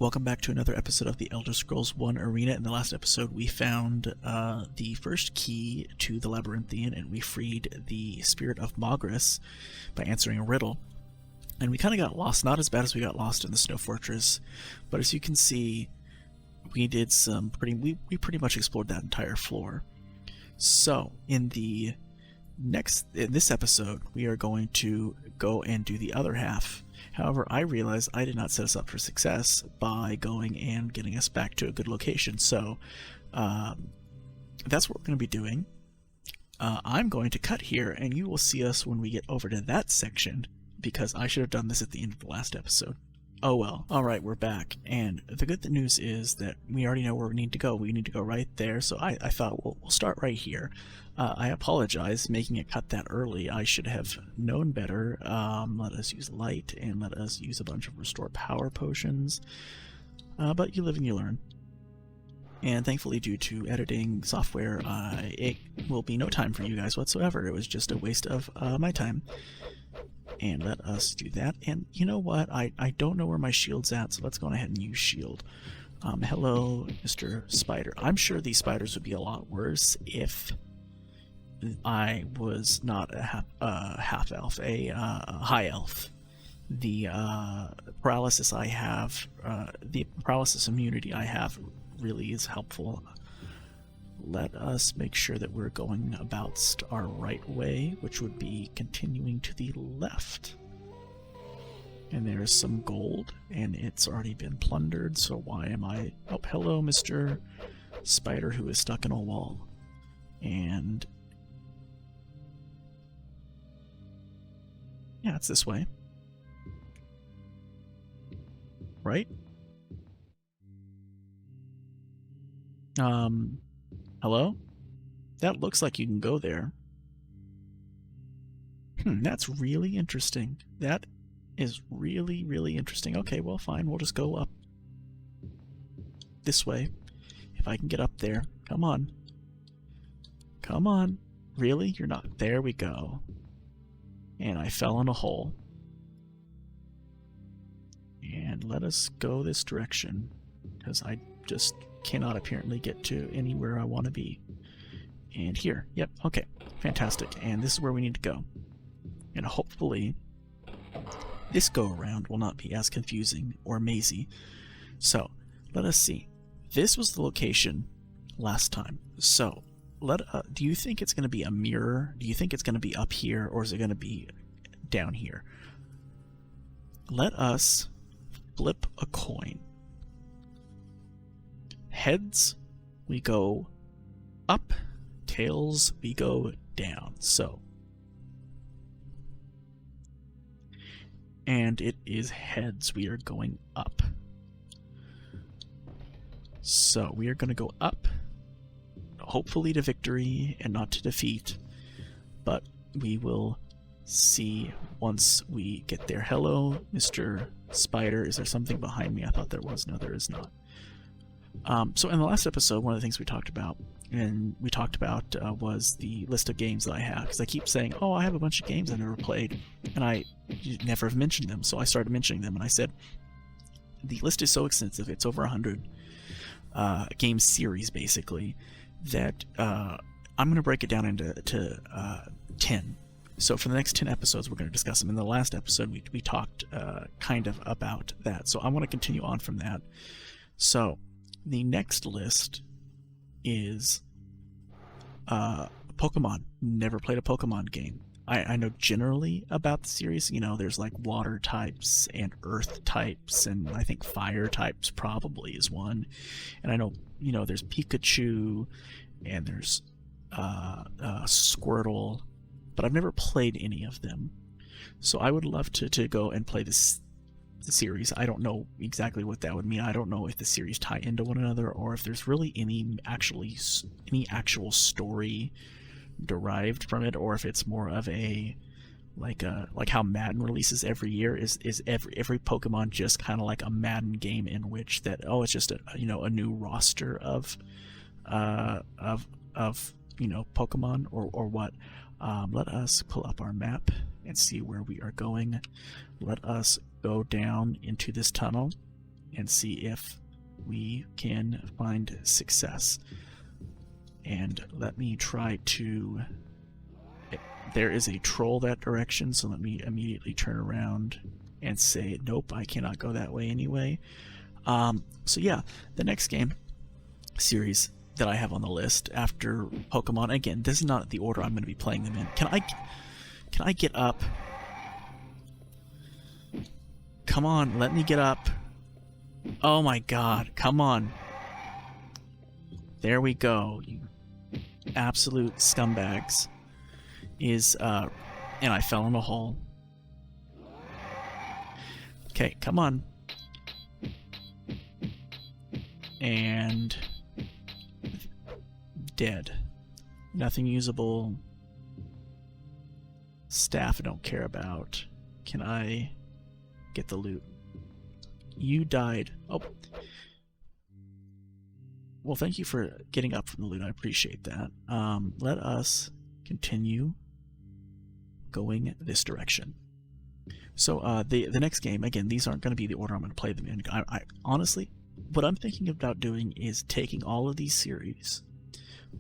Welcome back to another episode of the Elder Scrolls 1 Arena. In the last episode, we found the first key to the Labyrinthian, and we freed the spirit of Mogris by answering a riddle. And we kind of got lost, not as bad as we got lost in the Snow Fortress, but as you can see, we did some we pretty much explored that entire floor. So, in this episode, we are going to go and do the other half. However, I realized I did not set us up for success by going and getting us back to a good location. So that's what we're going to be doing. I'm going to cut here, and you will see us when we get over to that section, because I should have done this at the end of the last episode. Oh well. Alright, we're back, and the good news is that we already know where we need to go. We need to go right there, so I thought we'll start right here. I apologize making it cut that early. I should have known better. Let us use light, and let us use a bunch of restore power potions. But you live and you learn. And thankfully, due to editing software, it will be no time for you guys whatsoever. It was just a waste of my time. And let us do that. And you know what? I don't know where my shield's at, so let's go ahead and use shield. Hello, Mr. Spider. I'm sure these spiders would be a lot worse if I was not a half elf, a high elf. The paralysis I have, the paralysis immunity I have really is helpful. Let us make sure that we're going about our right way, which would be continuing to the left. And there's some gold, and it's already been plundered, so why am I... Oh, hello, Mr. Spider, who is stuck in a wall. And... yeah, it's this way. Right? Hello? That looks like you can go there. That's really interesting. That is really, really interesting. Okay, well, fine. We'll just go up this way. If I can get up there. Come on. Come on. Really? You're not. There we go. And I fell in a hole. And let us go this direction, because I just cannot apparently get to anywhere I want to be. And here. Yep, okay. Fantastic. And this is where we need to go. And hopefully this go-around will not be as confusing or mazy. So, let us see. This was the location last time. So, do you think it's going to be a mirror? Do you think it's going to be up here, or is it going to be down here? Let us flip a coin. Heads, we go up. Tails, we go down. So, and it is heads. We are going up. So we are going to go up, hopefully to victory and not to defeat, but we will see once we get there. Hello, Mr. Spider. Is there something behind me? I thought there was. No, there is not. So in the last episode, one of the things we talked about, was the list of games that I have, because I keep saying, oh, I have a bunch of games I never played, and I never have mentioned them, so I started mentioning them, and I said, the list is so extensive, it's over 100 game series, basically, that I'm going to break it down into 10. So for the next 10 episodes, we're going to discuss them. In the last episode, we talked kind of about that, so I want to continue on from that. So the next list is Pokemon. Never played a Pokemon game. I know generally about the series. You know, there's like water types and earth types, and I think fire types probably is one. And I know, you know, there's Pikachu, and there's Squirtle, but I've never played any of them. So I would love to go and play the series. I don't know exactly what that would mean. I don't know if the series tie into one another, or if there's really any actual story derived from it, or if it's more of a like how Madden releases every year. Is every Pokemon just kind of like a Madden game in which that it's just a new roster of Pokemon, or what? Let us pull up our map and see where we are going. Let us go down into this tunnel and see if we can find success. And let me try to... There is a troll that direction, so let me immediately turn around and say, nope, I cannot go that way anyway. So yeah, the next game series that I have on the list after Pokemon, again, this is not the order I'm going to be playing them in. Can I get up? Come on, let me get up. Oh my god, come on. There we go, you absolute scumbags. And I fell in a hole. Okay, come on. And dead. Nothing usable. Staff I don't care about. Can I get the loot? You died. Oh. Well, thank you for getting up from the loot. I appreciate that. Let us continue going this direction. So the next game, again, these aren't going to be the order I'm going to play them in. I honestly, what I'm thinking about doing is taking all of these series,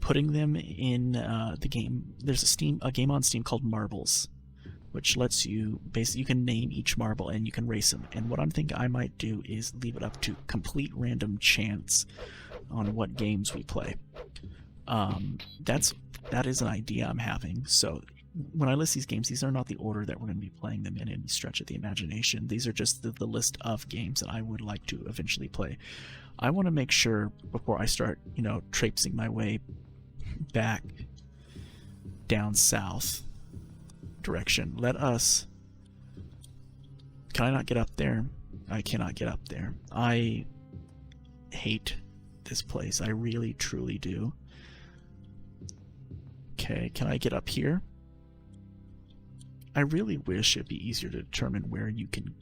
putting them in the game. There's a game on Steam called Marbles, which lets you basically, you can name each marble and you can race them. And what I'm thinking I might do is leave it up to complete random chance on what games we play. That is an idea I'm having. So when I list these games, these are not the order that we're going to be playing them in any stretch of the imagination. These are just the list of games that I would like to eventually play. I want to make sure before I start, traipsing my way back down south direction. Can I not get up there? I cannot get up there. I hate this place. I really, truly do. Okay, can I get up here? I really wish it'd be easier to determine where you can,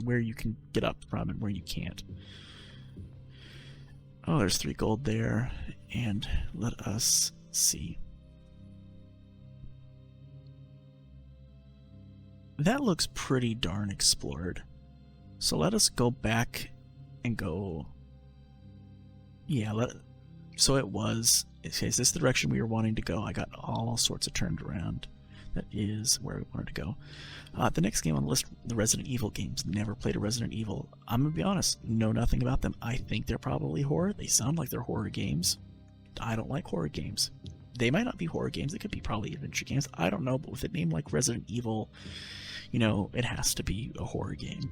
where you can get up from and where you can't. Oh, there's 3 gold there, and let us see. That looks pretty darn explored. So let us go back and go. Yeah, so it was. Is this the direction we were wanting to go? I got all sorts of turned around. That is where we wanted to go. The next game on the list, the Resident Evil games. Never played a Resident Evil. I'm going to be honest, know nothing about them. I think they're probably horror. They sound like they're horror games. I don't like horror games. They might not be horror games. They could be probably adventure games. I don't know, but with a name like Resident Evil, it has to be a horror game.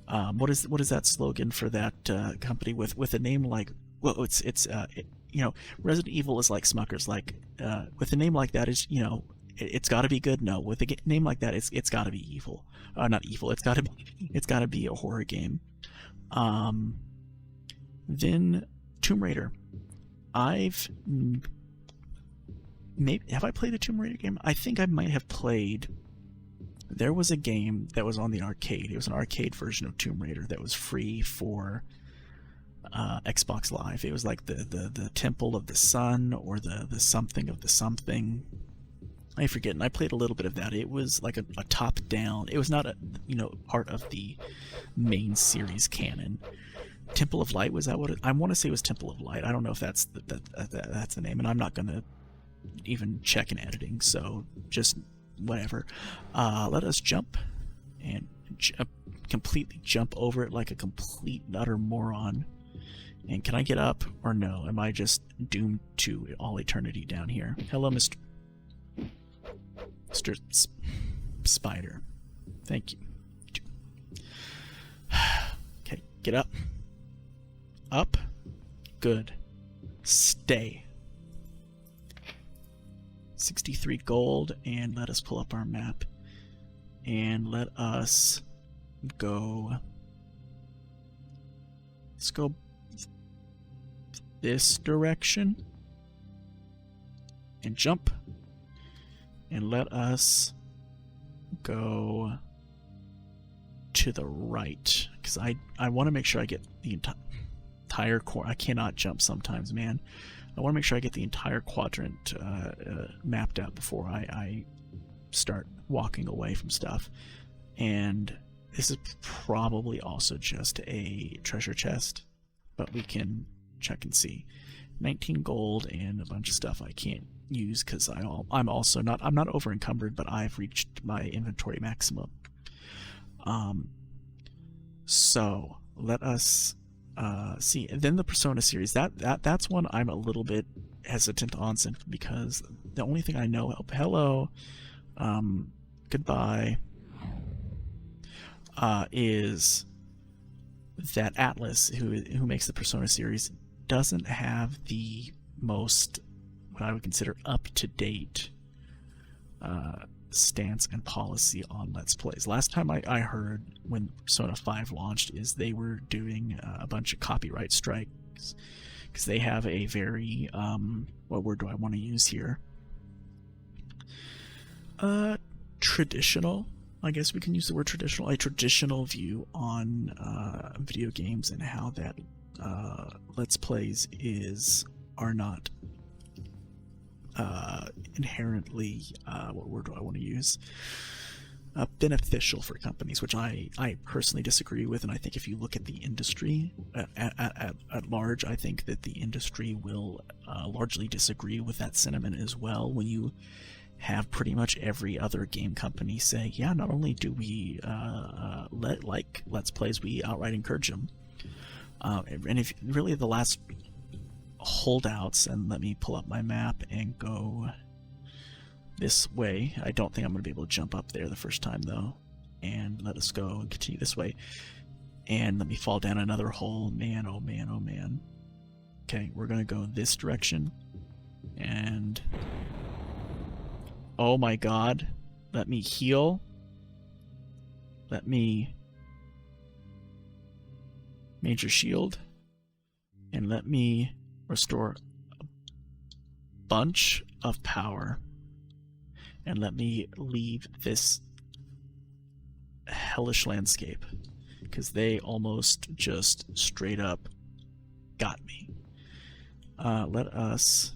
What is that slogan for that company with a name like? Well, Resident Evil is like Smuckers. Like with a name like that, it's got to be good. No, with a name like that, it's got to be evil. Not evil. It's got to be a horror game. Then Tomb Raider. Have I played a Tomb Raider game? I think I might have played. There was a game that was on the arcade. It was an arcade version of Tomb Raider that was free for Xbox Live. It was like the Temple of the Sun or the something of the something. I forget. And I played a little bit of that. It was like a top-down. It was not part of the main series canon. Temple of Light, was that what I want to say? It was Temple of Light. I don't know if that's the name, and I'm not going to even check in editing, so just whatever. Let us jump and completely jump over it like a complete and utter moron. And can I get up or no? Am I just doomed to all eternity down here? Hello, Mr. Spider. Thank you. Okay, get up. Up. Good. Stay. 63 gold, and let us pull up our map. And let us go. Let's go this direction. And jump. And let us go to the right, because I want to make sure I get the entire I cannot jump sometimes, man. I want to make sure I get the entire quadrant mapped out before I start walking away from stuff. And This is probably also just a treasure chest, but we can check and see. 19 gold and a bunch of stuff I can't use because I'm also not over encumbered, but I've reached my inventory maximum. So let us see. And then the Persona series, that's one I'm a little bit hesitant on, simply because the only thing I know, hello, goodbye, is that Atlas, who makes the Persona series, doesn't have the most, what I would consider, up-to-date stance and policy on Let's Plays. Last time I heard, when Persona 5 launched, is they were doing a bunch of copyright strikes, because they have a very, what word do I want to use here? Traditional, I guess we can use the word traditional, a traditional view on video games and how that Let's Plays are not inherently, what word do I want to use? Beneficial for companies, which I personally disagree with, and I think if you look at the industry at large, I think that the industry will largely disagree with that sentiment as well. When you have pretty much every other game company say, yeah, not only do we like Let's Plays, we outright encourage them. And if really the last holdouts, and let me pull up my map and go this way. I don't think I'm going to be able to jump up there the first time, though. And let us go and continue this way. And let me fall down another hole. Man, oh man, oh man. Okay, we're going to go this direction. And oh my god. Let me heal. Let me major shield. And let me restore a bunch of power. And let me leave this hellish landscape, because they almost just straight up got me. Let us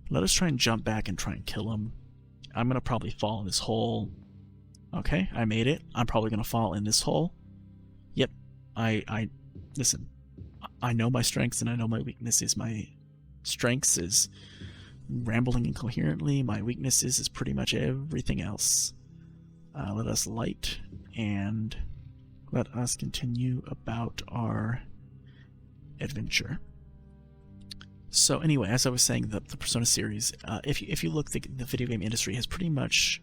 try and jump back and try and kill him. I'm gonna probably fall in this hole. Okay, I made it. I'm probably gonna fall in this hole. Yep. Listen. I know my strengths and I know my weaknesses. My strengths is rambling incoherently. My weaknesses is pretty much everything else. Let us light and let us continue about our adventure. So anyway, as I was saying, the Persona series, if you look, the video game industry has pretty much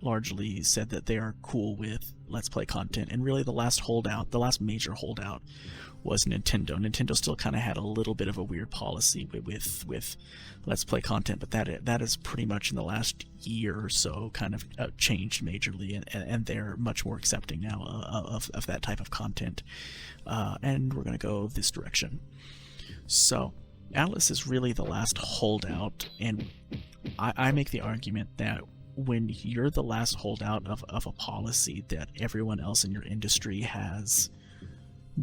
largely said that they are cool with Let's Play content, and really the last major holdout was Nintendo. Nintendo still kind of had a little bit of a weird policy with Let's Play content, but that is pretty much in the last year or so kind of changed majorly, and they're much more accepting now of that type of content. And we're going to go this direction. So Atlas is really the last holdout, and I make the argument that when you're the last holdout of a policy that everyone else in your industry has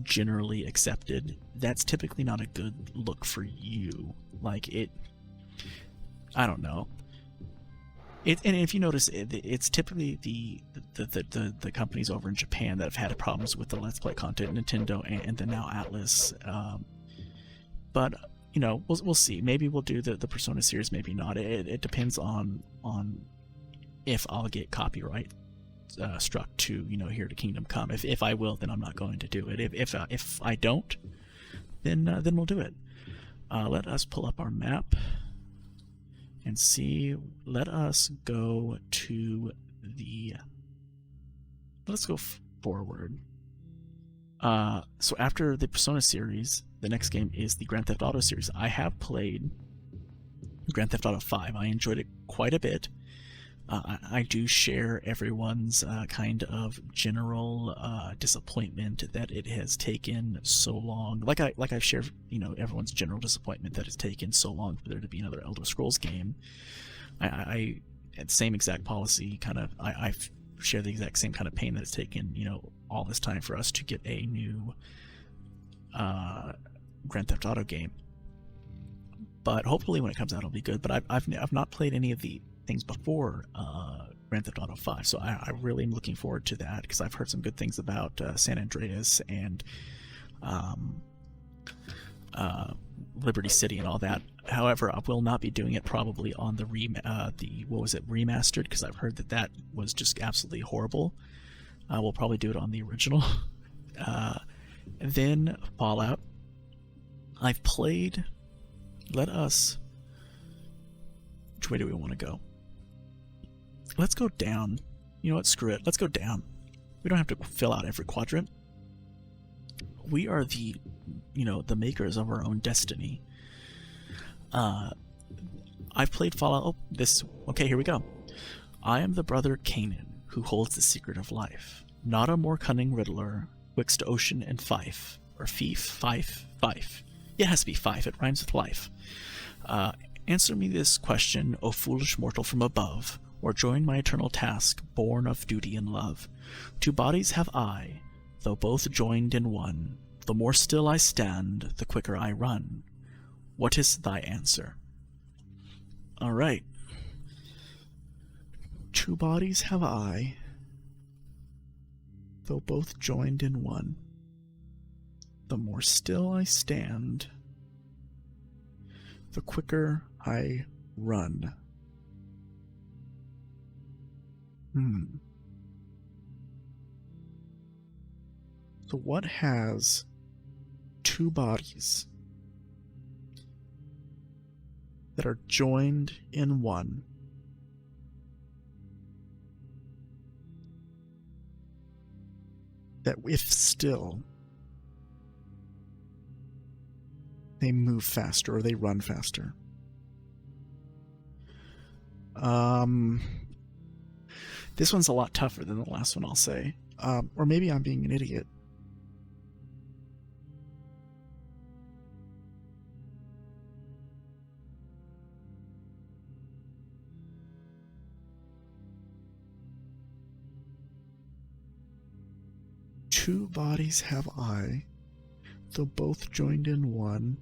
generally accepted, that's typically not a good look for you. Like, I don't know. And if you notice, it's typically the companies over in Japan that have had problems with the Let's Play content, Nintendo and then now Atlas. But you know, we'll see. Maybe we'll do the Persona series, maybe not. It depends on if I'll get copyright struck to, you know, here to Kingdom Come. If I will, then I'm not going to do it. If I don't, then we'll do it. Let us pull up our map and see. Let us go to let's go forward. So after the Persona series, the next game is the Grand Theft Auto series. I have played Grand Theft Auto 5. I enjoyed it quite a bit. I do share everyone's kind of general disappointment that it has taken so long. Like I've shared, you know, everyone's general disappointment that it's taken so long for there to be another Elder Scrolls game. I had the same exact policy, kind of. I share the exact same kind of pain that it's taken, you know, all this time for us to get a new Grand Theft Auto game. But hopefully when it comes out, it'll be good. But I've not played any of the things before Grand Theft Auto 5. So I really am looking forward to that because I've heard some good things about San Andreas and Liberty City and all that. However, I will not be doing it probably on the remastered, because I've heard that was just absolutely horrible. We'll probably do it on the original. Then Fallout. I've played. Which way do we want to go? Let's go down. You know what? Screw it. Let's go down. We don't have to fill out every quadrant. We are the makers of our own destiny. I've played Fallout. Okay, here we go. I am the brother Canaan, who holds the secret of life. Not a more cunning Riddler, twixt ocean and Fife. Or Fife. Yeah, it has to be Fife. It rhymes with life. Answer me this question, O foolish mortal from above, or join my eternal task, born of duty and love. 2 bodies have I, though both joined in one. The more still I stand, the quicker I run. What is thy answer? All right. 2 bodies have I, though both joined in one. The more still I stand, the quicker I run. So what has 2 bodies that are joined in one? That if still, they move faster or they run faster. This one's a lot tougher than the last one, I'll say. Or maybe I'm being an idiot. Two bodies have I, though both joined in one.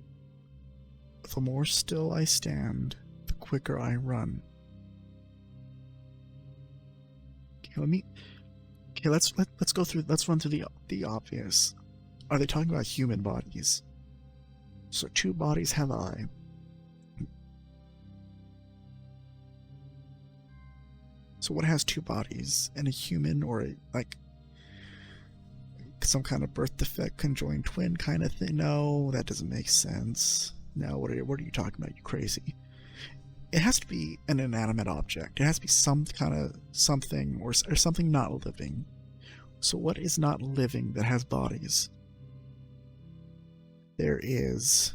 The more still I stand, the quicker I run. Let's go through. Let's run through the obvious. Are they talking about human bodies? So 2 bodies have I. So what has 2 bodies? And a human, or some kind of birth defect, conjoined twin kind of thing? No, that doesn't make sense. No, what are you talking about? You crazy? It has to be an inanimate object. It has to be some kind of something, or something not living. So what is not living that has bodies? There is...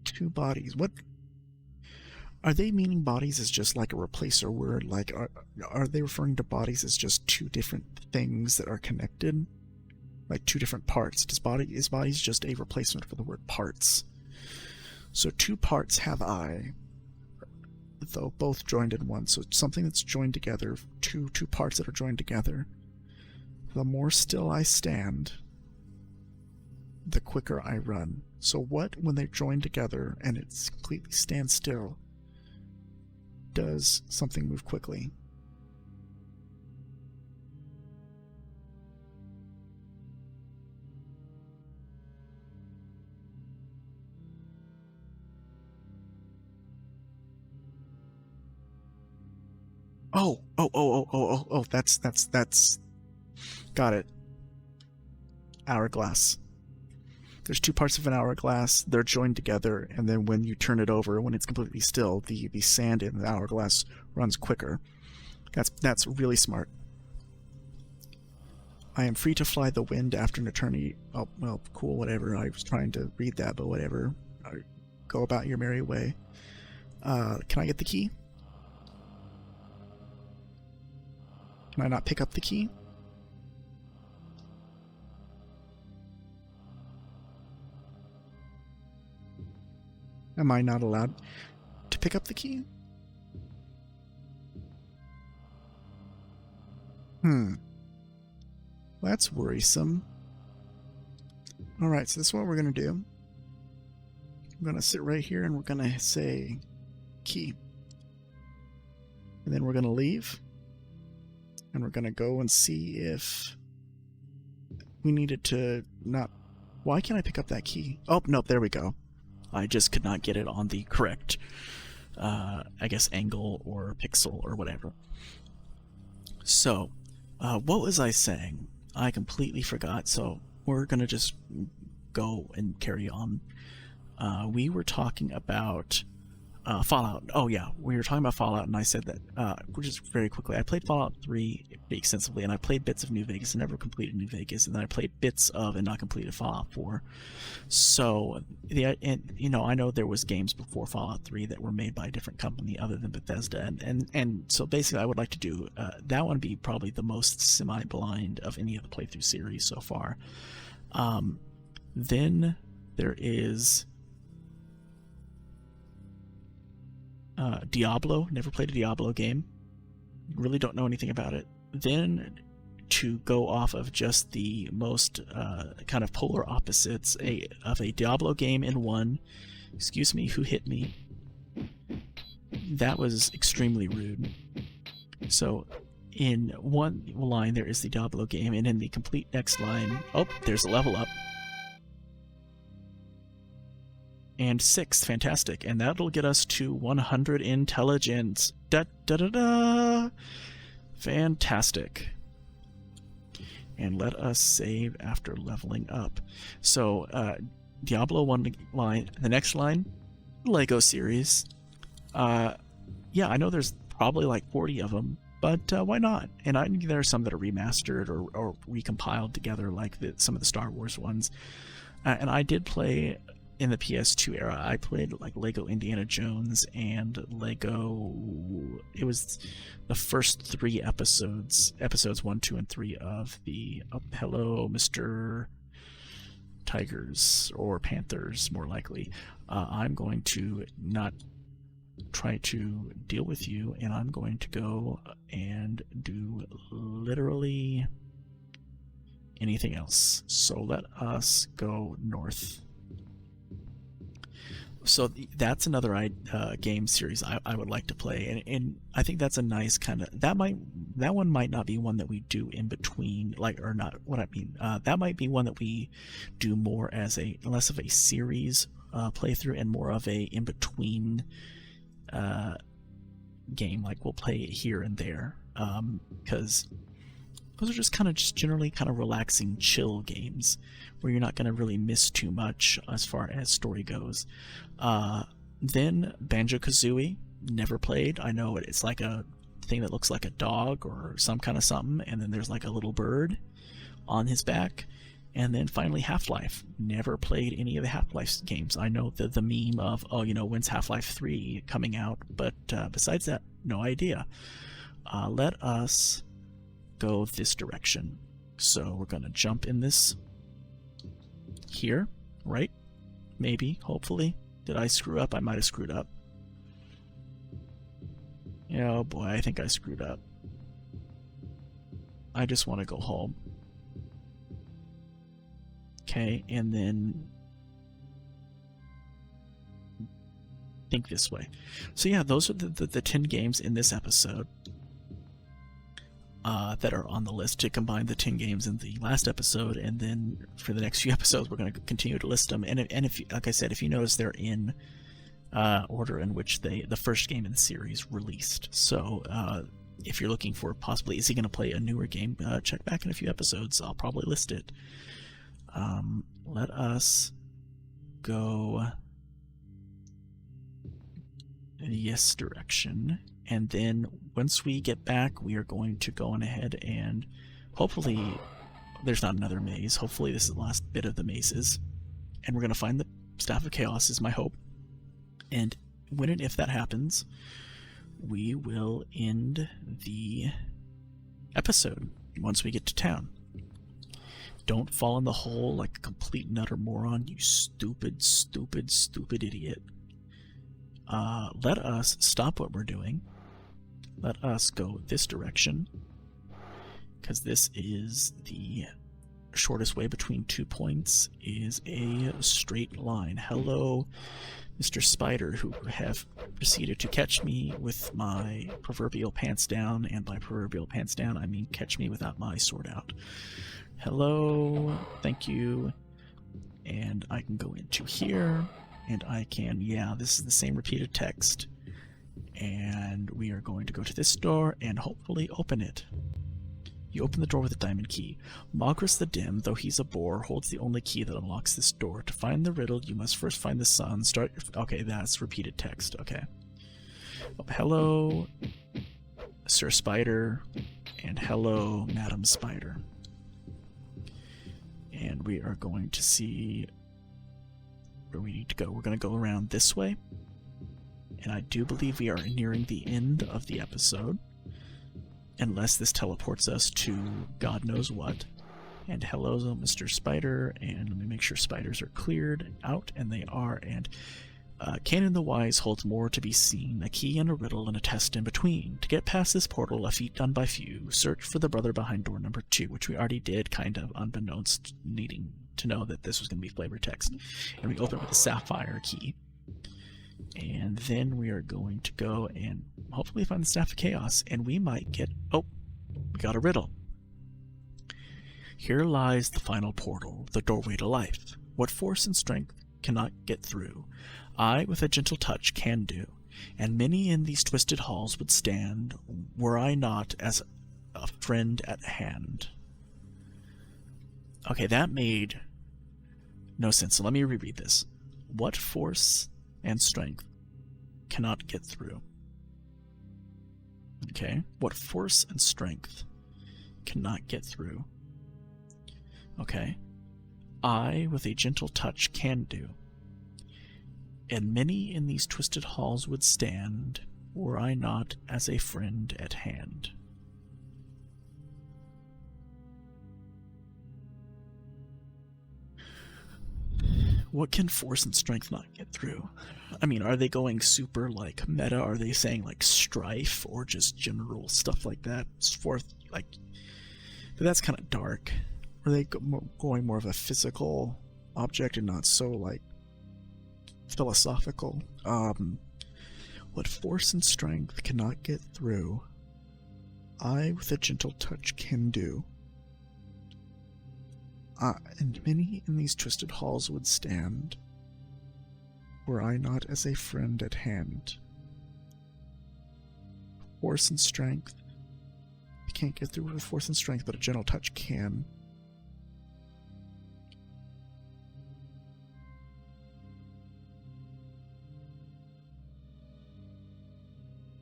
Two bodies. What... Are they meaning bodies as just like a replacer word? Like, are they referring to bodies as just 2 different things that are connected? Like 2 different parts? Is bodies just a replacement for the word parts? So 2 parts have I, though both joined in one. So it's something that's joined together, two parts that are joined together. The more still I stand, the quicker I run. So what, when they're joined together and it completely stands still, does something move quickly? Oh, that's got it. Hourglass. There's 2 parts of an hourglass, they're joined together, and then when you turn it over, when it's completely still, the sand in the hourglass runs quicker. That's really smart. I am free to fly the wind after an eternity. Oh, well, cool, whatever. I was trying to read that, but whatever. Go about your merry way. Can I get the key? Can I not pick up the key? Am I not allowed to pick up the key? That's worrisome. Alright, so this is what we're going to do. I'm going to sit right here and we're going to say key. And then we're going to leave. And we're going to go and see if we needed to not... Why can't I pick up that key? Oh, nope, there we go. I just could not get it on the correct, I guess, angle or pixel or whatever. So, what was I saying? I completely forgot, so we're going to just go and carry on. We were talking about Fallout. Oh yeah, we were talking about Fallout, and I said that, just very quickly, I played Fallout 3 extensively, and I played bits of New Vegas and never completed New Vegas, and then I played bits of and not completed Fallout 4. So, I know there was games before Fallout 3 that were made by a different company other than Bethesda, and so basically I would like to do, that one be probably the most semi-blind of any of the playthrough series so far. Then there is... Diablo. Never played a Diablo game. Really don't know anything about it. Then, to go off of just the most kind of polar opposites of a Diablo game in one. Excuse me, who hit me? That was extremely rude. So, in one line there is the Diablo game, and in the complete next line, oh, there's a level up. And 6, fantastic, and that'll get us to 100 intelligence. Da da da da! Fantastic. And let us save after leveling up. So, Diablo 1 line, the next line, Lego series. Yeah, I know there's probably like 40 of them, but why not? And I think there are some that are remastered or recompiled together, like some of the Star Wars ones. And I did play... In the PS2 era, I played like Lego Indiana Jones and Lego... It was the first 3 episodes 1, 2, and 3 of the Hello, Mr. Tigers, or Panthers, more likely. I'm going to not try to deal with you, and I'm going to go and do literally anything else. So let us go north. So that's another game series I would like to play, and I think that's a nice kind of that one might not be one that we do in between, like, or not what I mean. That might be one that we do more as less of a series playthrough and more of a in between game. Like we'll play it here and there, because those are just generally kind of relaxing, chill games where you're not going to really miss too much as far as story goes. Then Banjo-Kazooie, never played. I know it's like a thing that looks like a dog or some kind of something, and then there's like a little bird on his back. And then finally Half-Life. Never played any of the Half-Life games. I know the meme of, oh, when's Half-Life 3 coming out? But besides that, no idea. Let us go this direction. So we're going to jump in this here, right? Maybe, hopefully. Did I screw up? I might have screwed up. Oh boy, I think I screwed up. I just want to go home. Okay, and then think this way. So yeah, those are the 10 games in this episode that are on the list, to combine the 10 games in the last episode, and then for the next few episodes we're going to continue to list them. And if, like I said, if you notice, they're in order in which the first game in the series released. So if you're looking for possibly, is he going to play a newer game, check back in a few episodes. I'll probably list it. Let us go this direction, and then once we get back, we are going to go on ahead and hopefully there's not another maze. Hopefully this is the last bit of the mazes, and we're going to find the Staff of Chaos, is my hope. And when and if that happens, we will end the episode once we get to town. Don't fall in the hole like a complete and utter moron, you stupid, stupid, stupid idiot. Let us stop what we're doing. Let us go this direction, because this is the shortest way between 2 points is a straight line. Hello, Mr. Spider, who have proceeded to catch me with my proverbial pants down, and by proverbial pants down, I mean catch me without my sword out. Hello, thank you. And I can go into here, and I can, yeah, this is the same repeated text. And we are going to go to this door and hopefully open it. You open the door with a diamond key. Mogris the Dim, though he's a bore, holds the only key that unlocks this door. To find the riddle, you must first find the sun. Start your... Okay, that's repeated text. Okay. Oh, hello, Sir Spider, and hello, Madam Spider. And we are going to see where we need to go. We're going to go around this way. And I do believe we are nearing the end of the episode. Unless this teleports us to God knows what. And hello, Mr. Spider, and let me make sure spiders are cleared out, and they are, and Canon the Wise holds more to be seen, a key and a riddle and a test in between. To get past this portal, a feat done by few, search for the brother behind door number 2, which we already did, kind of unbeknownst, needing to know that this was going to be flavor text. And we open with a sapphire key. And then we are going to go and hopefully find the Staff of Chaos, and we might get... Oh, we got a riddle. Here lies the final portal, the doorway to life. What force and strength cannot get through, I with a gentle touch can do, and many in these twisted halls would stand, were I not as a friend at hand. Okay, that made no sense, so let me reread this. What force and strength cannot get through? Okay, what force and strength cannot get through? Okay, I with a gentle touch can do, and many in these twisted halls would stand, were I not as a friend at hand. What can force and strength not get through? I mean, are they going super, like, meta? Are they saying, like, strife, or just general stuff like that? Like, that's kind of dark. Are they going more of a physical object and not so, like, philosophical? What force and strength cannot get through, I with a gentle touch can do. And many in these twisted halls would stand, were I not as a friend at hand. Force and strength. You can't get through with force and strength, but a gentle touch can.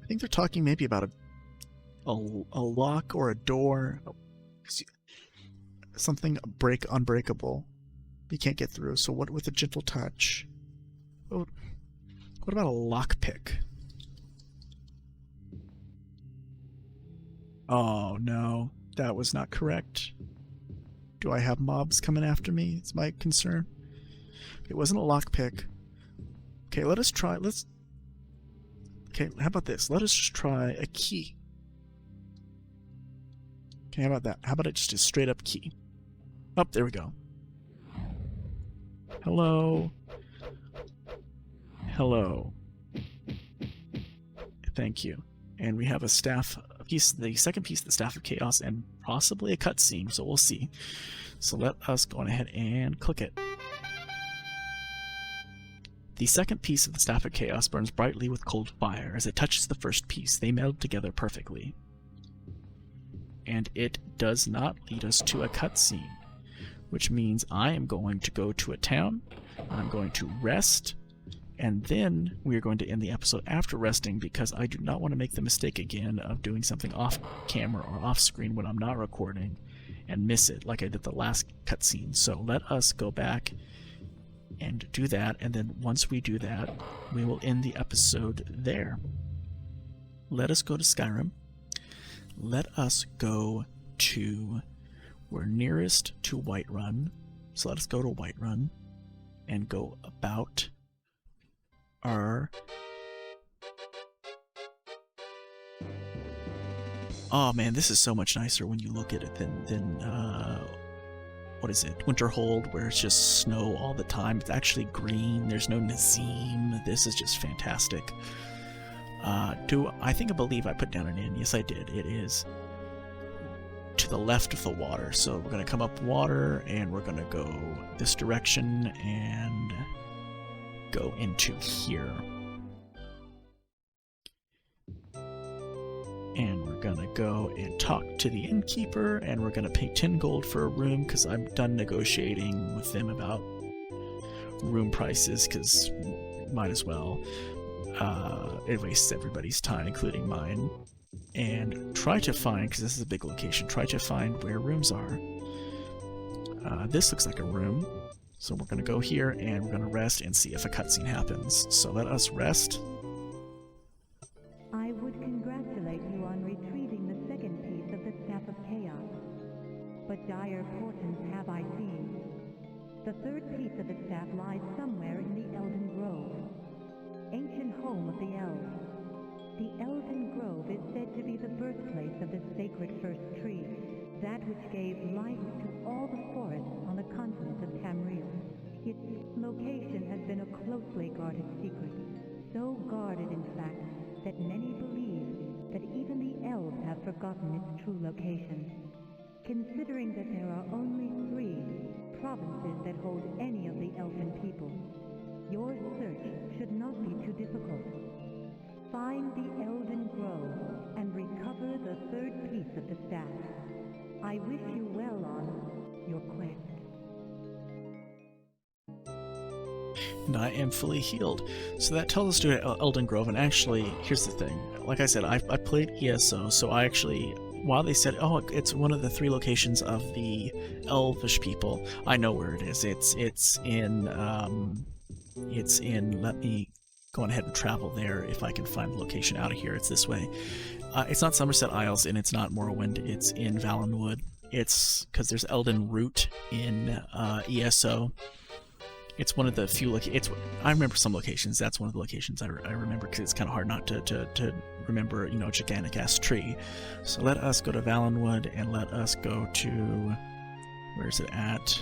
I think they're talking maybe about a lock or a door. Something unbreakable. You can't get through. So what with a gentle touch? What about a lockpick? Oh no, that was not correct. Do I have mobs coming after me? It's my concern. It wasn't a lockpick. Okay, okay, how about this? Let us just try a key. Okay, how about that? How about just a straight up key? Oh, there we go. Hello. Hello. Thank you. And we have a piece, the second piece, the Staff of Chaos, and possibly a cutscene, so we'll see. So let us go on ahead and click it. The second piece of the Staff of Chaos burns brightly with cold fire. As it touches the first piece, they meld together perfectly. And it does not lead us to a cutscene, which means I am going to go to a town, I'm going to rest, and then we are going to end the episode after resting, because I do not want to make the mistake again of doing something off camera or off screen when I'm not recording and miss it like I did the last cutscene. So let us go back and do that, and then once we do that, we will end the episode there. Let us go to Skyrim. Let us go to... We're nearest to Whiterun, so let us go to Whiterun and go about our... Oh man, this is so much nicer when you look at it than what is it, Winterhold, where it's just snow all the time. It's actually green. There's no Nazim. This is just fantastic. I believe I put down an inn. Yes, I did. It is to the left of the water. So we're going to come up water, and we're going to go this direction and go into here. And we're going to go and talk to the innkeeper, and we're going to pay 10 gold for a room, because I'm done negotiating with them about room prices, because might as well. It wastes everybody's time, including mine. And try to find, because this is a big location, try to find where rooms are. This looks like a room, so we're going to go here, and we're going to rest and see if a cutscene happens. So let us rest. I would congratulate you on retrieving the second piece of the Staff of Chaos, but dire portents have I seen. The third piece of the staff lies somewhere in the Elden Grove, ancient home of the elves. The Elden Grove is said to be the birthplace of the sacred first tree, that which gave life to all the forests on the continent of Tamriel. Its location has been a closely guarded secret, so guarded in fact that many believe that even the elves have forgotten its true location. Considering that there are only 3 provinces that hold any of the elfin people, your search should not be too difficult. Find the Elden Grove and recover the third piece of the staff. I wish you well on your quest. And I am fully healed. So that tells us to Elden Grove, and actually, here's the thing. Like I said, I played ESO, so I actually, while they said, oh, it's one of the 3 locations of the Elvish people, I know where it is. It's in, let me go ahead and travel there if I can find the location out of here. It's this way. It's not Somerset Isles, and it's not Morrowind. It's in Valenwood. It's because there's Elden Root in ESO. It's one of the few I remember some locations. That's one of the locations I remember, because it's kind of hard not to remember, you know, gigantic ass tree. So let us go to Valenwood, and let us go to, where is it at?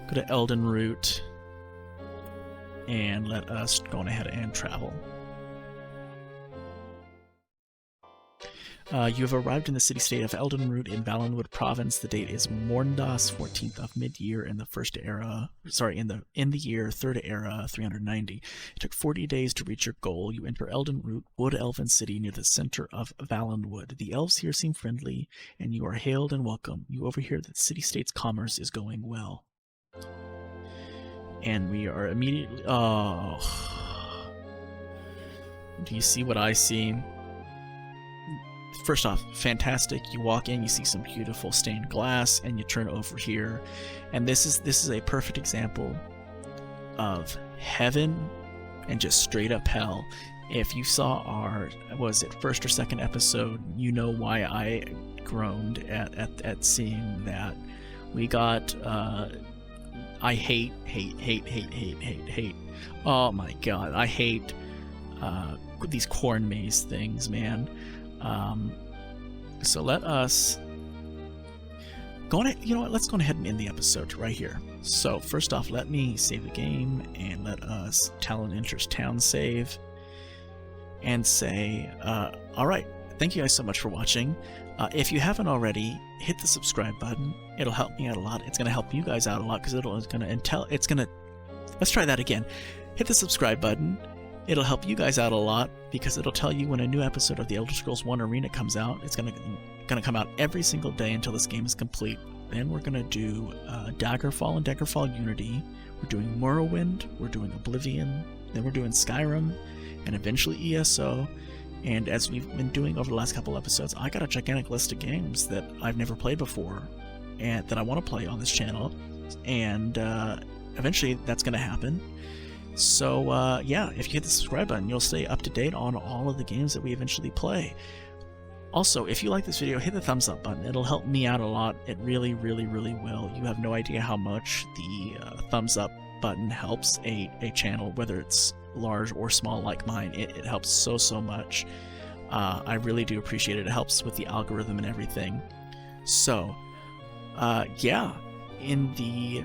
Go to Elden Root, and let us go on ahead and travel. You have arrived in the city-state of Elden-Root in Valenwood Province. The date is Morndas, 14th of mid-year in the in the year Third Era, 390. It took 40 days to reach your goal. You enter Elden-Root, Wood Elven City near the center of Valenwood. The elves here seem friendly, and you are hailed and welcome. You overhear that the city-state's commerce is going well. And we are immediately... Oh... Do you see what I see? First off, fantastic. You walk in, you see some beautiful stained glass, and you turn over here, and this is a perfect example of heaven and just straight up hell. If you saw our, was it first or second episode, you know why I groaned at seeing that. We got I hate. Oh my god, I hate these corn maze things, man. So let us go on. You know what? Let's go ahead and end the episode right here. So first off, let me save the game, and let us Talon enters town save, and say, all right. Thank you guys so much for watching. If you haven't already, hit the subscribe button. It'll help me out a lot. It's gonna help you guys out a lot, because let's try that again. Hit the subscribe button. It'll help you guys out a lot, because it'll tell you when a new episode of the Elder Scrolls 1 Arena comes out. It's gonna come out every single day until this game is complete. Then we're gonna do Daggerfall and Daggerfall Unity. We're doing Morrowind. We're doing Oblivion. Then we're doing Skyrim, and eventually ESO. And as we've been doing over the last couple episodes, I got a gigantic list of games that I've never played before, and that I want to play on this channel. And eventually that's gonna happen. So yeah, if you hit the subscribe button, you'll stay up to date on all of the games that we eventually play. Also, if you like this video, hit the thumbs up button. It'll help me out a lot. It really, really, really will. You have no idea how much the thumbs up button helps a channel, whether it's large or small like mine. It helps so much. I really do appreciate it. It helps with the algorithm and everything. So, Yeah, in the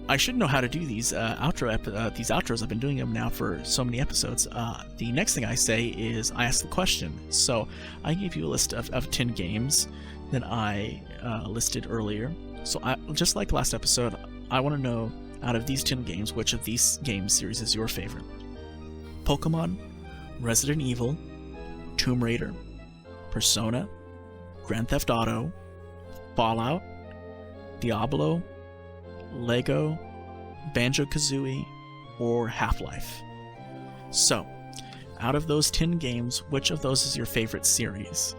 I should know how to do these these outros. I've been doing them now for so many episodes. The next thing I say is I ask the question. So I gave you a list of 10 games that I listed earlier. So just like last episode, I want to know, out of these 10 games, which of these game series is your favorite? Pokemon, Resident Evil, Tomb Raider, Persona, Grand Theft Auto, Fallout, Diablo, Lego, Banjo-Kazooie, or Half-Life. So, out of those 10 games, which of those is your favorite series?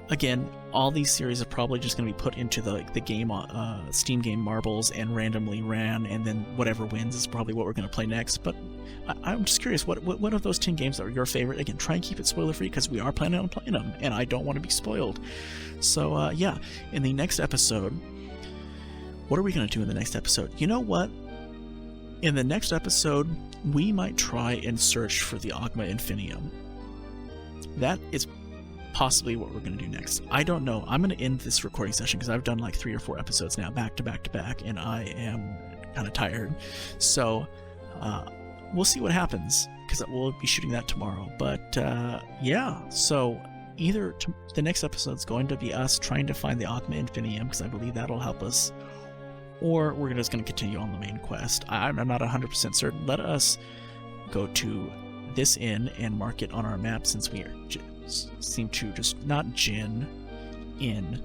Again, all these series are probably just going to be put into the game Steam game marbles and randomly ran, and then whatever wins is probably what we're going to play next. But I'm just curious, what of those 10 games are your favorite? Again, try and keep it spoiler-free, because we are planning on playing them, and I don't want to be spoiled. So, yeah, in the next episode, what are we going to do in the next episode? You know what? In the next episode, we might try and search for the Ogma Infinium. That is possibly what we're going to do next. I don't know. I'm going to end this recording session because I've done like 3 or 4 episodes now, back to back to back, and I am kind of tired. So, we'll see what happens, because we'll be shooting that tomorrow. But, yeah, so either the next episode is going to be us trying to find the Ogma Infinium, because I believe that'll help us, or we're just going to continue on the main quest. I'm not 100% certain. Let us go to this inn and mark it on our map, since we seem to just not gin in,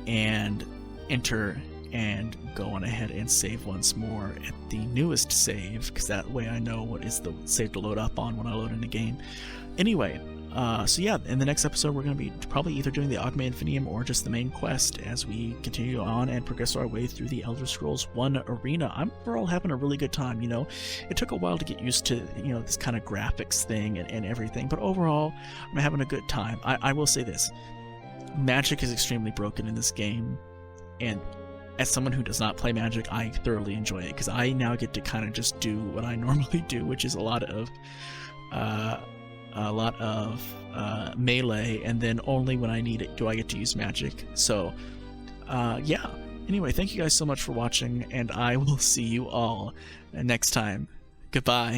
and enter and go on ahead and save once more at the newest save, because that way I know what is the save to load up on when I load in the game. Anyway, so yeah, in the next episode we're going to be probably either doing the Ogma Infinium or just the main quest as we continue on and progress our way through the Elder Scrolls 1 Arena. I'm overall having a really good time, you know. It took a while to get used to, you know, this kind of graphics thing and everything, but overall I'm having a good time. I will say this, magic is extremely broken in this game, and as someone who does not play Magic, I thoroughly enjoy it, because I now get to kind of just do what I normally do, which is a lot of melee, and then only when I need it do I get to use magic. So, yeah. Anyway, thank you guys so much for watching, and I will see you all next time. Goodbye.